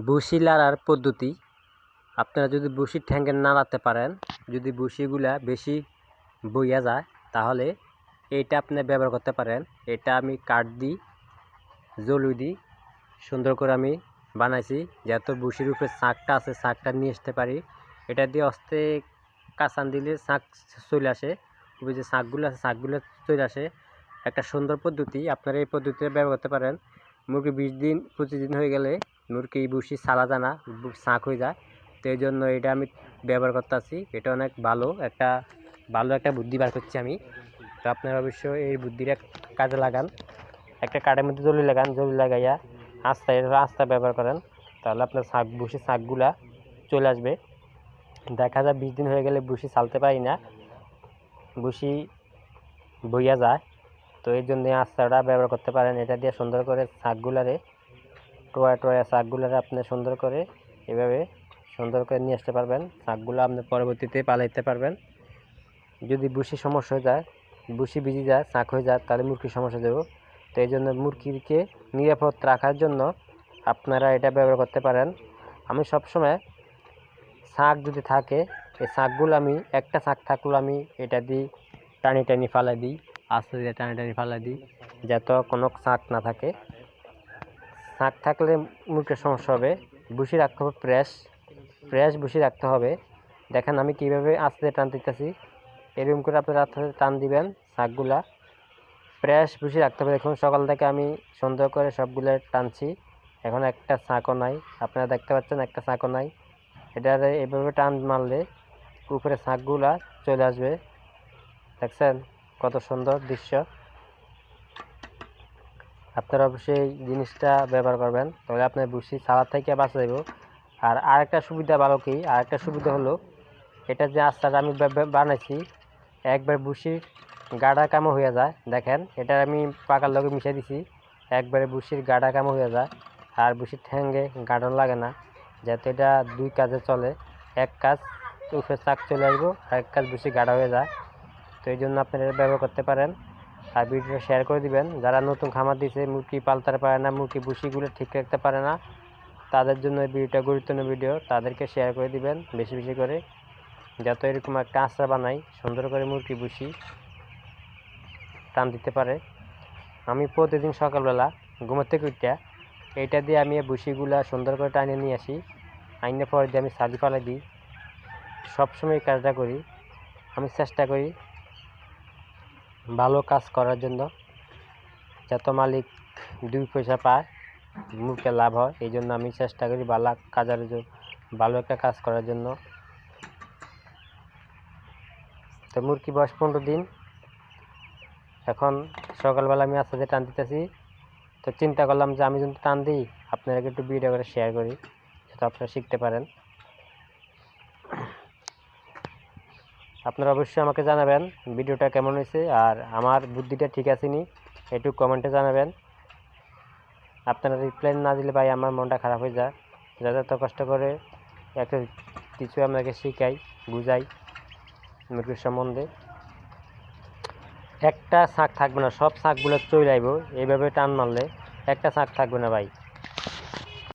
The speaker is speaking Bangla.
বসি লাড়ার পদ্ধতি। আপনারা যদি বসির ঠ্যাঙ্গে নাড়াতে পারেন, যদি বসিগুলা বেশি বইয়া যায়, তাহলে এইটা আপনি ব্যবহার করতে পারেন। এটা আমি কাঠ দিই, জলু দিই, সুন্দর করে আমি বানাইছি, যেহেতু বসির উপরে শাঁকটা আছে, শাঁকটা নিয়ে আসতে পারি। এটা দিয়ে অস্তে কাঁচান দিলে শাঁক চলে আসে, ওই যে শাঁকগুলো আছে শাঁকগুলো চলে আসে। একটা সুন্দর পদ্ধতি, আপনারা এই পদ্ধতিতে ব্যবহার করতে পারেন। মুরগি 20 দিন 25 দিন হয়ে গেলে মুরগি বসি ছাড়া যায় না, শাঁক হয়ে যায়। তো এই জন্য এটা আমি ব্যবহার করতেছি। এটা অনেক ভালো একটা বুদ্ধি বার করছি আমি। তো আপনারা অবশ্যই এই বুদ্ধিটা কাজে লাগান। একটা কাঠের মধ্যে জলি লাগান, জলি লাগাইয়া আস্তা ব্যবহার করেন, তাহলে আপনার শাঁকগুলা চলে আসবে। দেখা যায় 20 দিন হয়ে গেলে বসি ছালতে পারি না, বসি বইয়া যায়। তো এই জন্য আস্তাটা ব্যবহার করতে পারেন। এটা দিয়ে সুন্দর করে শাঁকগুলারে টোয়া শাঁকগুলারে আপনি সুন্দর করে এভাবে সুন্দর করে নিয়ে আসতে পারবেন। শাঁকগুলো আপনি পরবর্তীতে পালাইতে পারবেন। যদি বসি সমস্যা হয়ে যায়, বসি ভিজে যায়, শাঁক হয়ে যায়, তাহলে মুরগির সমস্যা দেবো। তো এই জন্য মুরগিকে নিরাপদ রাখার জন্য আপনারা এটা ব্যবহার করতে পারেন। আমি সবসময় শাঁক যদি থাকে, এই শাঁকগুলো আমি একটা শাঁক থাকলেও আমি এটা দিই টানি ফালাই দিই, আস্তে দিয়ে টানি ফালাই দিই, যাতে কোনো শাঁক না থাকে। শাঁক থাকলে মুরগির সমস্যা হবে। বসি রাখতে হবে ফ্রেশ বসি রাখতে হবে। দেখেন আমি কীভাবে আস্তে টান দিতেছি, এরকম করে আপনারা আস্তে টান দিবেন। শাঁকগুলা ফ্রেশ বসি রাখতে হবে। দেখুন সকাল থেকে আমি সুন্দর করে সবগুলো টানছি, এখন একটা শাঁকও নাই। আপনারা দেখতে পাচ্ছেন একটা শাঁকও নাই। এটা এভাবে টান মারলে উপরে শাঁকগুলা চলে আসবে। দেখছেন কত সুন্দর দৃশ্য। আপনারা অবশ্যই এই জিনিসটা ব্যবহার করবেন, তাহলে আপনার বসি ছাড়া থেকে বাঁচা যাব। আর আরেকটা সুবিধা ভালো কি, আরেকটা সুবিধা হলো এটা যে আস্তাটা আমি বানাইছি, একবার বসির গাঢ়া কামো হয়ে যায়। দেখেন এটা আমি পাকার লগে মিশিয়ে দিছি, একবারে বসির গাঢ়া কামো হয়ে যায়। আর বসির ঠ্যাঙ্গে গাঢ়ন লাগে না, যাতে এটা দুই কাজে চলে। এক কাজ উপরে শাক চলে আসবো, আর এক কাজ বসি গাঢ়া হয়ে যায়। তো এই জন্য আপনারা এটা ব্যবহার করতে পারেন। আর ভিডিওটা শেয়ার করে দিবেন। যারা নতুন খামার দিয়েছে, মুরগি পালতে পারে না, মুরগি বসিগুলো ঠিক রাখতে পারে না, তাদের জন্য এই ভিডিওটা গুরুত্বপূর্ণ ভিডিও। তাদেরকে শেয়ার করে দিবেন বেশি বেশি করে, যাতে এরকম একটা আশ্রা বানাই সুন্দর করে মুরগি বসি টান দিতে পারে। আমি প্রতিদিন সকালবেলা ঘুমাতে উঠতে এইটা দিয়ে আমি বসিগুলা সুন্দর করে টানে নিয়ে আসি, আইনে পরে দিয়ে আমি সাজি ফালাই দিই। সবসময় কাজটা করি, আমি চেষ্টা করি ভালো কাজ করার জন্য, যাতে মালিক 2 পয়সা পায়, মুখে লাভ হয়। এই জন্য আমি চেষ্টা করি ভালো একটা কাজ করার জন্য। তো মুরগি বয়স 15 দিন। এখন সকালবেলা আমি আস্তে টান দিতেছি। তো চিন্তা করলাম যে আমি যদি টান দিই, আপনারা একটু ভিডিও করে শেয়ার করি, যাতে আপনারা শিখতে পারেন। আপনারা অবশ্যই আমাকে জানাবেন ভিডিওটা কেমন হয়েছে, আর আমার বুদ্ধিটা ঠিক আছে নি একটু কমেন্টে জানাবেন। আপনারা রিপ্লাই না দিলে ভাই আমার মনটা খারাপ হয়ে যায়। যাতে এত কষ্ট করে একটা কিছু আপনাকে শিখাই, বুঝাই মুরগির সম্বন্ধে। একটা শাঁক থাকবে না, সব শাঁকগুলো চলে আইব। এইভাবে টান মারলে একটা শাঁক থাকবে না ভাই।